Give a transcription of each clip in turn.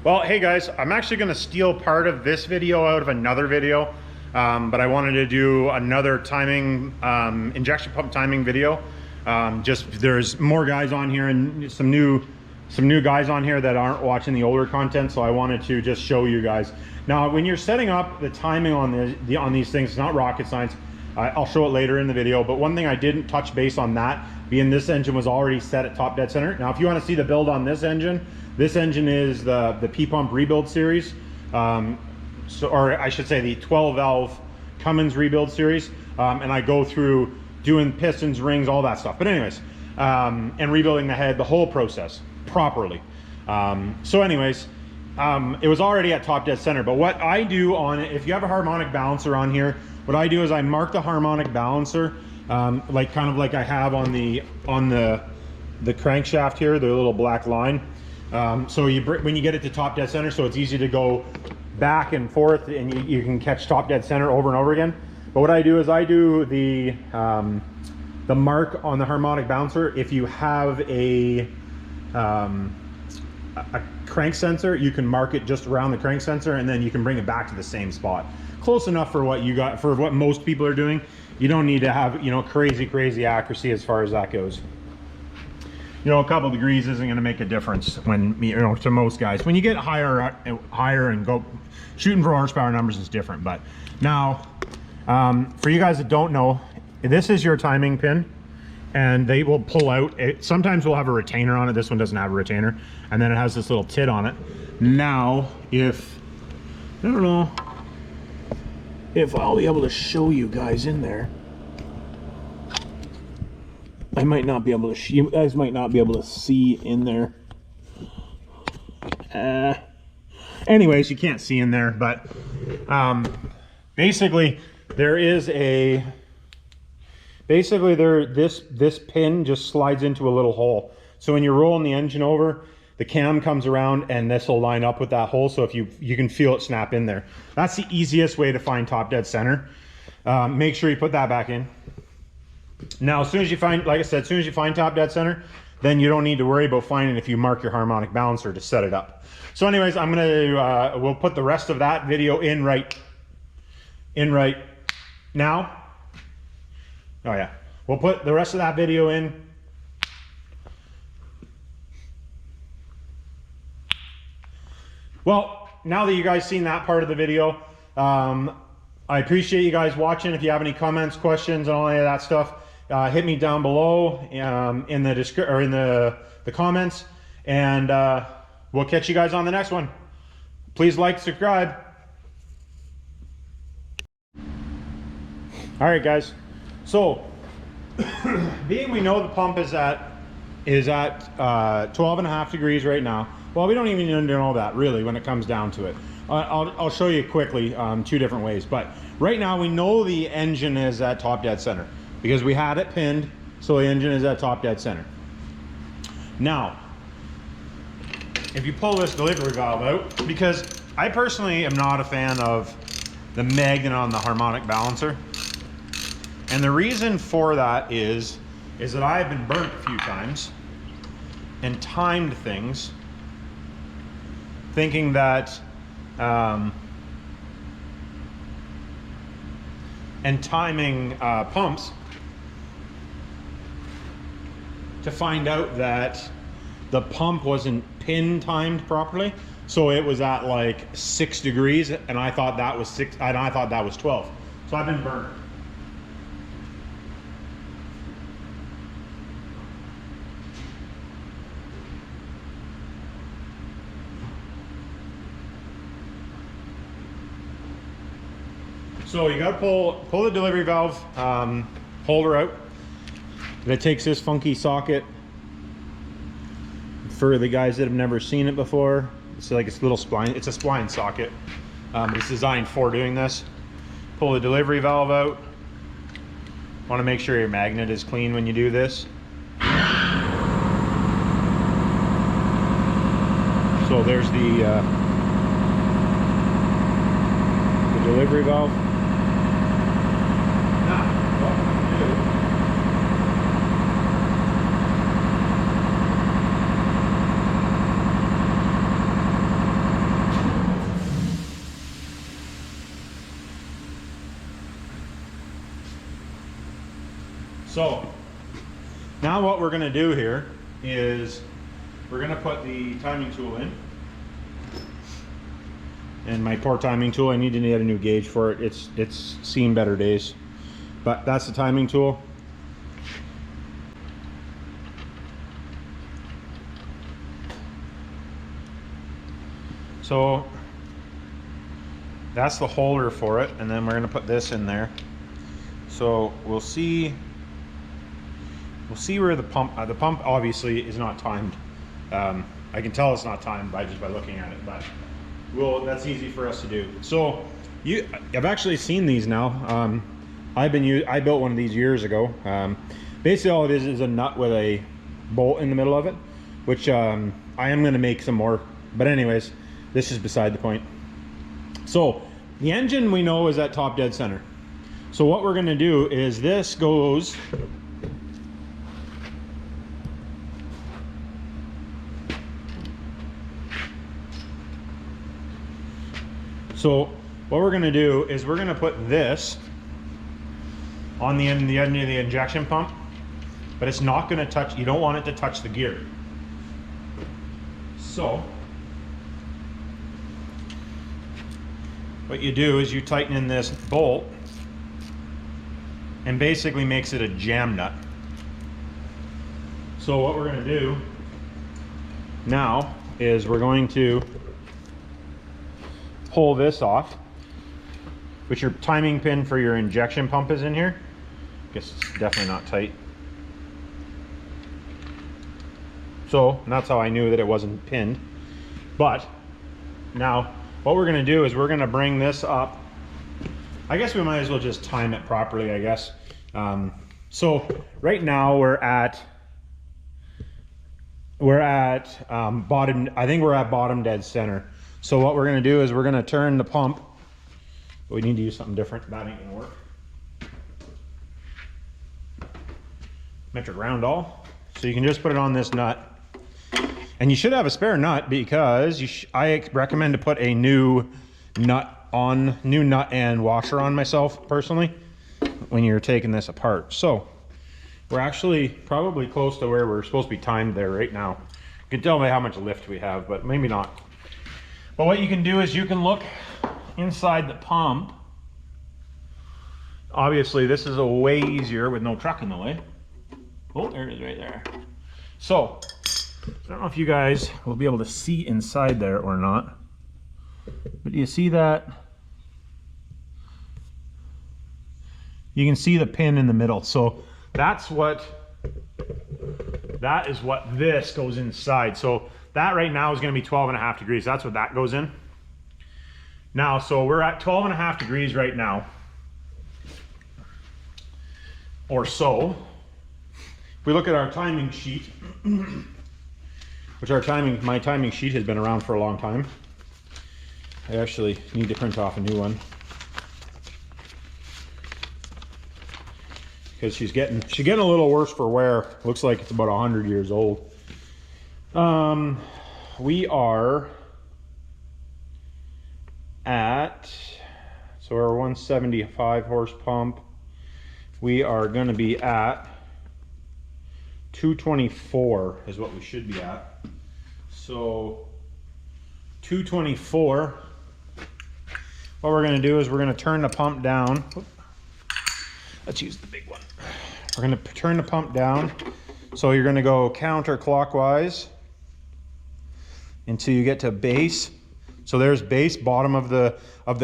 Well, hey guys, I'm actually going to steal part of this video out of another video, but I wanted to do another timing, injection pump timing video. Just there's more guys on here and some new guys on here that aren't watching the older content, so I wanted to just show you guys. Now, when you're setting up the timing on these things, it's not rocket science. I'll show it later in the video, but one thing I didn't touch base on, that being this engine was already set at top dead center. Now, if you want to see the build on this engine is the P-Pump Rebuild Series, or I should say the 12 valve Cummins Rebuild Series, and I go through doing pistons, rings, all that stuff. But anyways, and rebuilding the head, the whole process properly. So anyways, it was already at top dead center, but what I do on it, if you have a harmonic balancer on here, what I do is I mark the harmonic balancer, like kind of like I have on the crankshaft here, the little black line. So when you get it to top dead center, so it's easy to go back and forth, and you can catch top dead center over and over again. But what I do is I do the mark on the harmonic balancer. If you have a crank sensor, you can mark it just around the crank sensor, and then you can bring it back to the same spot. Close enough for what you got, for what most people are doing. You don't need to have, crazy accuracy as far as that goes. A couple degrees isn't going to make a difference when, to most guys. When you get higher and go shooting for horsepower numbers is different. But now, for you guys that don't know, this is your timing pin, and they will pull out. Sometimes we'll have a retainer on it. This one doesn't have a retainer, and then it has this little tit on it. Now, I don't know if I'll be able to show you guys in there. I might not be able to, you guys might not be able to see in there. Anyways, you can't see in there, but basically there is this pin just slides into a little hole. So when you're rolling the engine over, the cam comes around and this will line up with that hole. So if you can feel it snap in there. That's the easiest way to find top dead center. Make sure you put that back in. Now, as soon as you find, like I said, as soon as you find top dead center, then you don't need to worry about finding if you mark your harmonic balancer to set it up. So anyways, I'm gonna, we'll put the rest of that video in right now. Oh yeah, we'll put the rest of that video in. Well, now that you guys seen that part of the video, I appreciate you guys watching. If you have any comments, questions, and all of that stuff, hit me down below in the comments, and we'll catch you guys on the next one. Please like, subscribe. All right, guys. So, being we know the pump is at 12.5 degrees right now. Well, we don't even need to know that really when it comes down to it. I'll show you quickly two different ways, but right now we know the engine is at top dead center because we had it pinned, so the engine is at top dead center. Now, if you pull this delivery valve out, because I personally am not a fan of the magnet on the harmonic balancer, and the reason for that is that I've been burnt a few times and timed things thinking that and timing pumps to find out that the pump wasn't pin timed properly, so it was at like 6 degrees and I thought that was 6 and I thought that was 12, so I've been burnt. So you gotta pull the delivery valve holder out. And it takes this funky socket. For the guys that have never seen it before, it's like it's a little spline. It's a spline socket. It's designed for doing this. Pull the delivery valve out. Want to make sure your magnet is clean when you do this. So there's the delivery valve. Now, what I'm going to do, now what we're going to do here is we're going to put the timing tool in. And my poor timing tool, I need to get a new gauge for it. It's seen better days. But that's the timing tool. So that's the holder for it, and then we're going to put this in there. So we'll see where the pump obviously is not timed. I can tell it's not timed by looking at it, but that's easy for us to do. So I've actually seen these now. I built one of these years ago. Basically all it is a nut with a bolt in the middle of it, which I am going to make some more, but anyways, this is beside the point. So the engine we know is at top dead center. So what we're going to do is this goes so what we're going to do is we're going to put this on the end of the injection pump, but it's not going to touch, you don't want it to touch the gear. So what you do is you tighten in this bolt and basically makes it a jam nut. So what we're going to do now is we're going to pull this off, which your timing pin for your injection pump is in here. Guess it's definitely not tight. So, and that's how I knew that it wasn't pinned. But now what we're going to do is we're going to bring this up. I guess we might as well just time it properly, I guess. So right now we're at bottom, I think we're at bottom dead center. So what we're going to do is we're going to turn the pump. We need to use something different. That ain't going to work. Metric round all. So you can just put it on this nut. And you should have a spare nut, because I recommend to put a new nut and washer on myself personally when you're taking this apart. So we're actually probably close to where we're supposed to be timed there right now. You can tell by how much lift we have, but maybe not. But what you can do is you can look inside the pump. Obviously this is a way easier with no truck in the way. Oh, there it is right there. So I don't know if you guys will be able to see inside there or not, but you see that? You can see the pin in the middle. So that is what this goes inside. So that right now is going to be 12.5 degrees. That's what that goes in. Now, so we're at 12.5 degrees right now, or so. If we look at our timing sheet, which my timing sheet has been around for a long time. I actually need to print off a new one, because she's getting a little worse for wear. Looks like it's about 100 years old. We are at, so our 175 horse pump, we are going to be at 224 is what we should be at. So 224, what we're going to do is we're going to turn the pump down. Let's use the big one. We're going to turn the pump down. So you're going to go counterclockwise until you get to base. So there's base, bottom of the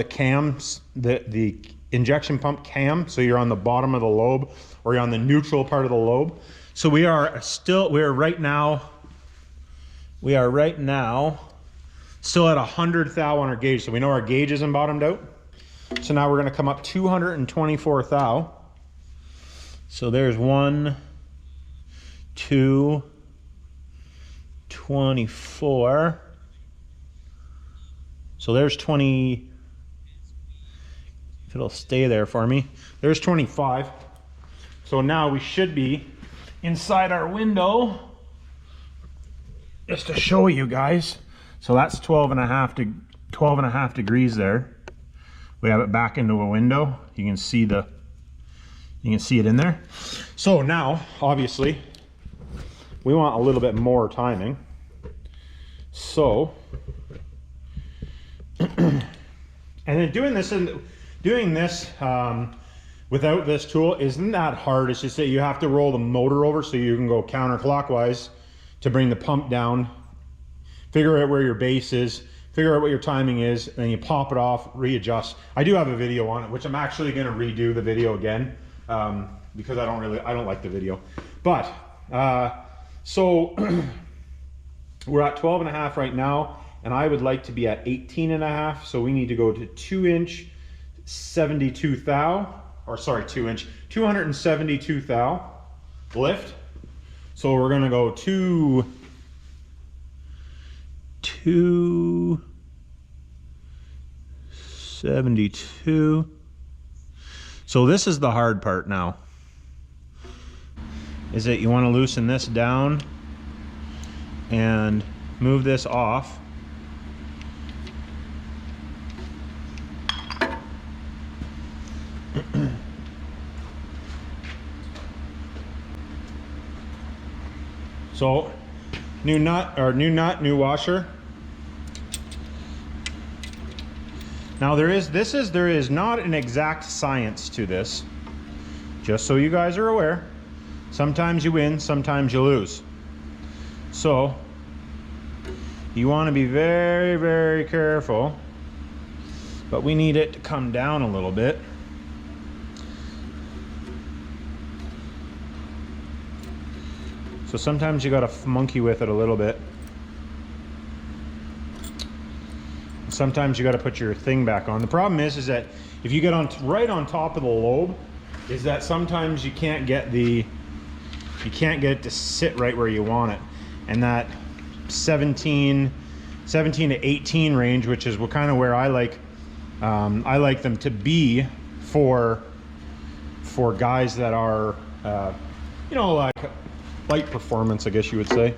cams, the injection pump cam. So you're on the bottom of the lobe, or you're on the neutral part of the lobe. So we are right now still at 100 thou on our gauge. So we know our gauge isn't bottomed out. So now we're going to come up 224 thou. So there's 1, 2, 24. So there's 20, if it'll stay there for me. There's 25. So now we should be inside our window, just to show you guys. So that's 12.5 degrees there. We have it back into a window. You can see it in there. So now, obviously, we want a little bit more timing. So, and then doing this without this tool isn't that hard. It's just that you have to roll the motor over so you can go counterclockwise to bring the pump down, figure out where your base is, figure out what your timing is, and then you pop it off, readjust. I do have a video on it, which I'm actually going to redo the video again because I don't like the video. But so we're at 12.5 right now, and I would like to be at 18.5. So we need to go to 2-inch 72 thou, or sorry, 2-inch 272 thou lift. So we're gonna go 272. So this is the hard part now. Is that you want to loosen this down and move this off. So new nut, new washer. Now there is not an exact science to this, just so you guys are aware. Sometimes you win, sometimes you lose. So you want to be very, very careful, but we need it to come down a little bit. So sometimes you got to monkey with it a little bit. Sometimes you got to put your thing back on. The problem is that if you get on right on top of the lobe, is that sometimes you can't get it to sit right where you want it. And that 17 to 18 range, which is kind of where I like them to be for guys that are you know, like light performance, I guess you would say.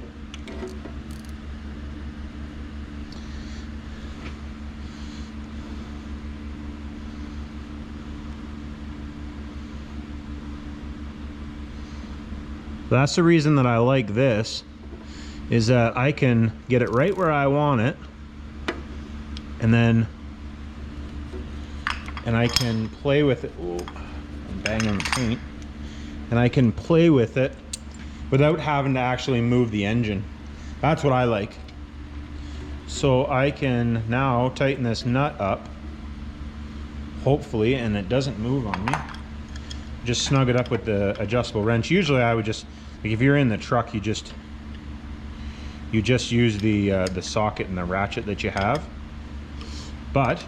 That's the reason that I like this, is that I can get it right where I want it, and I can play with it. Ooh, I'm banging the paint. And I can play with it without having to actually move the engine. That's what I like. So I can now tighten this nut up, hopefully, and it doesn't move on me. Just snug it up with the adjustable wrench. Usually I would just, like, if you're in the truck, you just use the socket and the ratchet that you have. But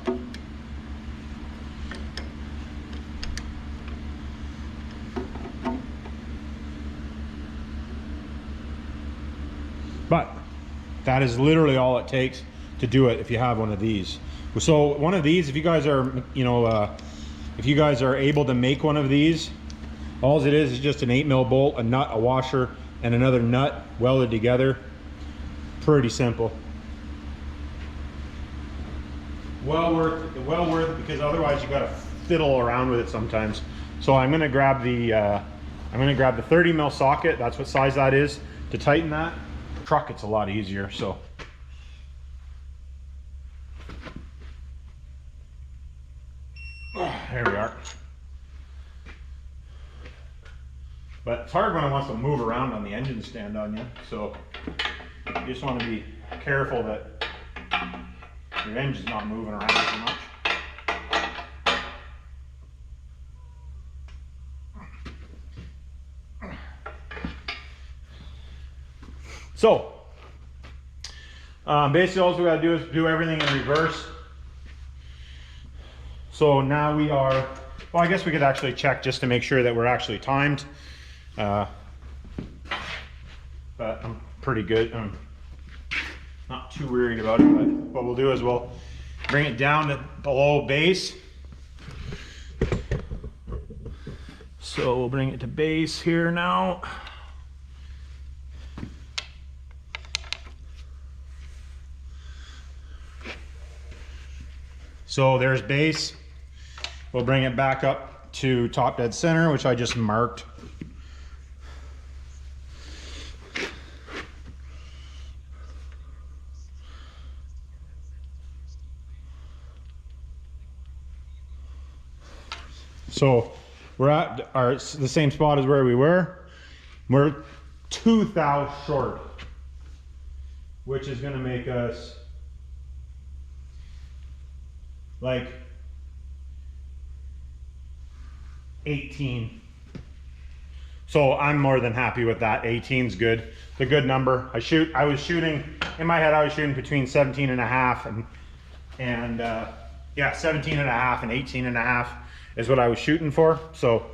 that is literally all it takes to do it if you have one of these. So one of these, if you guys are, you know, if you guys are able to make one of these, all it is just an 8mm bolt, a nut, a washer, and another nut welded together. Pretty simple. Well worth it, because otherwise you got to fiddle around with it sometimes. So I'm going to grab the 30mm socket. That's what size that is, to tighten that. Truck, it's a lot easier. So there we are. But it's hard when it wants to move around on the engine stand on you. So you just want to be careful that your engine's not moving around too much. So basically all we got to do is do everything in reverse. So now we are, well, I guess we could actually check just to make sure that we're actually timed. But I'm pretty good. I'm not too worried about it, but what we'll do is we'll bring it down to below base. So we'll bring it to base here now. So there's base. We'll bring it back up to top dead center, which I just marked. So we're at the same spot as where we were. We're 2 thou short, which is going to make us like 18. So I'm more than happy with that. 18's good. It's a good number. I was shooting, in my head I was shooting between 17 and a half and yeah, 17 and a half and 18 and a half is what I was shooting for. So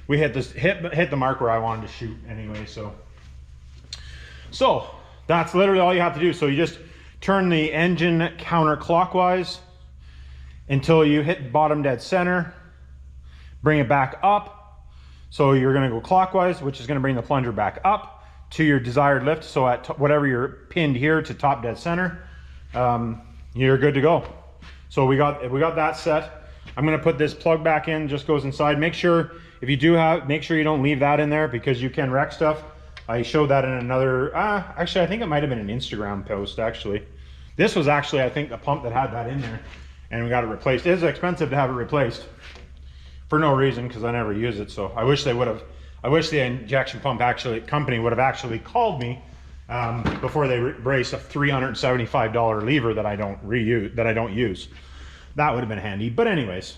we hit the mark where I wanted to shoot anyway. So that's literally all you have to do. So you just turn the engine counterclockwise until you hit bottom dead center, bring it back up. So you're gonna go clockwise, which is gonna bring the plunger back up to your desired lift. So at whatever you're pinned here to top dead center, you're good to go. So we got that set. I'm gonna put this plug back in, just goes inside. Make sure, if you do have, make sure you don't leave that in there because you can wreck stuff. I showed that in another, actually I think it might've been an Instagram post actually. This was actually, I think, a pump that had that in there and we got it replaced. It is expensive to have it replaced for no reason because I never use it. So I wish they would have, I wish the injection pump company would have actually called me before they brace a $375 lever that I don't use. That would have been handy. But anyways,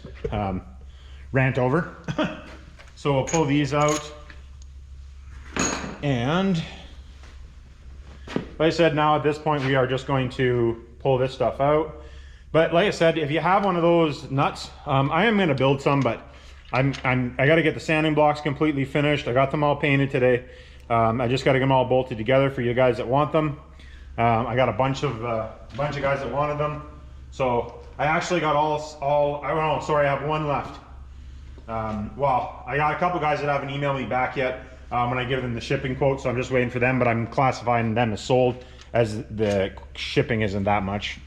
rant over. So we'll pull these out. And like I said, now at this point, we are just going to pull this stuff out. But like I said, if you have one of those nuts, I am going to build some, but I got to get the sanding blocks completely finished. I got them all painted today. I just got to get them all bolted together for you guys that want them. I got a bunch of guys that wanted them. So I actually got I have one left. Well, I got a couple guys that haven't emailed me back yet when I give them the shipping quote. So I'm just waiting for them, but I'm classifying them as sold as the shipping isn't that much.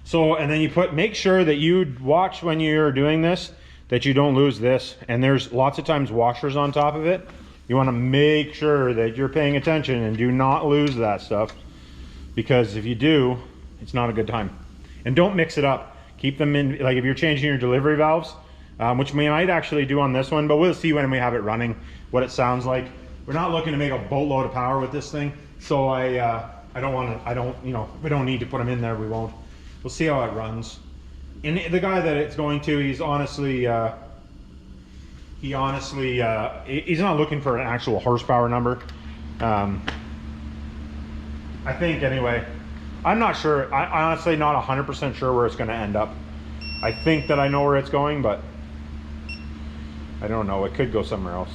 So, and then make sure that you watch when you're doing this, that you don't lose this. And there's lots of times washers on top of it. You want to make sure that you're paying attention and do not lose that stuff, because if you do, it's not a good time. And don't mix it up. Keep them in, like if you're changing your delivery valves, which we might actually do on this one, but we'll see when we have it running, what it sounds like. We're not looking to make a boatload of power with this thing. So we don't need to put them in there, we won't. We'll see how it runs. And the guy that it's going to, he's honestly he's not looking for an actual horsepower number. I think anyway, I'm not sure. I honestly not 100% sure where it's going to end up. I think that I know where it's going, but I don't know. It could go somewhere else.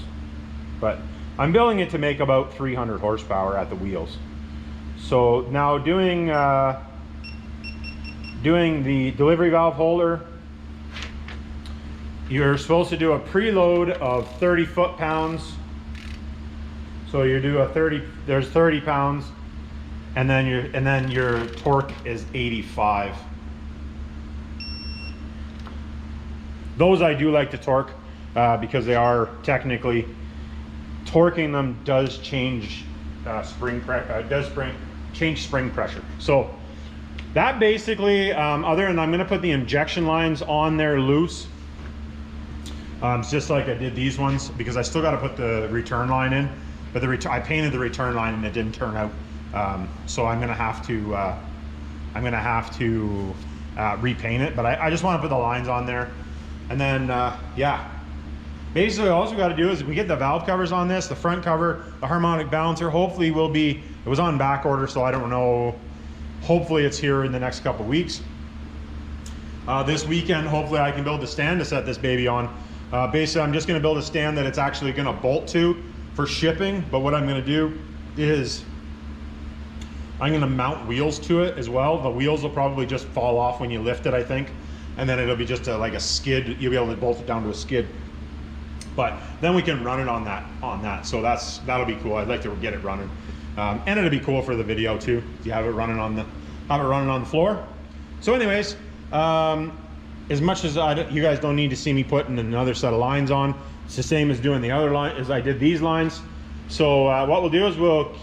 But I'm building it to make about 300 horsepower at the wheels. So now doing the delivery valve holder, you're supposed to do a preload of 30 foot-pounds. So you do there's 30 pounds, and then your torque is 85. Those I do like to torque because they are technically, torquing them does change change spring pressure. So that basically, other than I'm going to put the injection lines on there loose. It's just like I did these ones because I still got to put the return line in, but I painted the return line and it didn't turn out. So I'm going to have to repaint it, but I just want to put the lines on there. And then, yeah, basically all we got to do is we get the valve covers on this, the front cover, the harmonic balancer, hopefully it was on back order, so I don't know. Hopefully it's here in the next couple weeks. This weekend, hopefully I can build the stand to set this baby on. Basically, I'm just gonna build a stand that it's actually gonna bolt to for shipping, but what I'm gonna do is I'm gonna mount wheels to it as well. The wheels will probably just fall off when you lift it, I think, and then it'll be just like a skid. You'll be able to bolt it down to a skid. But then we can run it on that. So that'll be cool. I'd like to get it running. And it'll be cool for the video too. You have it running on the floor. So anyways, as much as you guys don't need to see me putting another set of lines on, it's the same as doing the other line as I did these lines. So what we'll do is we'll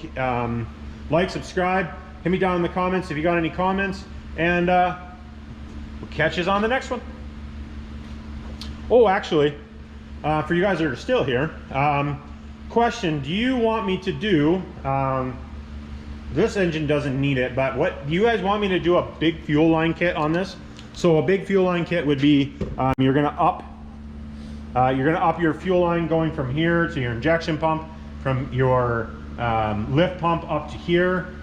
like, subscribe, hit me down in the comments if you got any comments, and we'll catch you on the next one. Oh, actually, for you guys that are still here, question, do you want me to do, this engine doesn't need it, but what do you guys want me to do? A big fuel line kit on this? So a big fuel line kit would be, you're gonna up your fuel line going from here to your injection pump, from your lift pump up to here.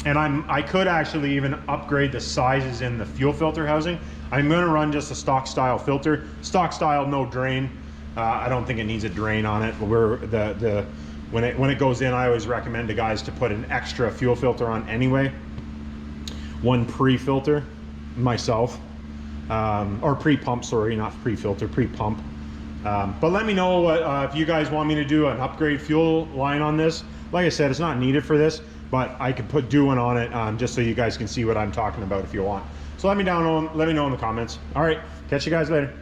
And I could actually even upgrade the sizes in the fuel filter housing. I'm gonna run just a stock style filter. Stock style, no drain. I don't think it needs a drain on it, but when it goes in, I always recommend to guys to put an extra fuel filter on anyway. One pre-filter, myself, or pre-pump, sorry, not pre-filter, pre-pump. But let me know what, if you guys want me to do an upgrade fuel line on this. Like I said, it's not needed for this, but I could do one on it just so you guys can see what I'm talking about if you want. So let me know in the comments. All right, catch you guys later.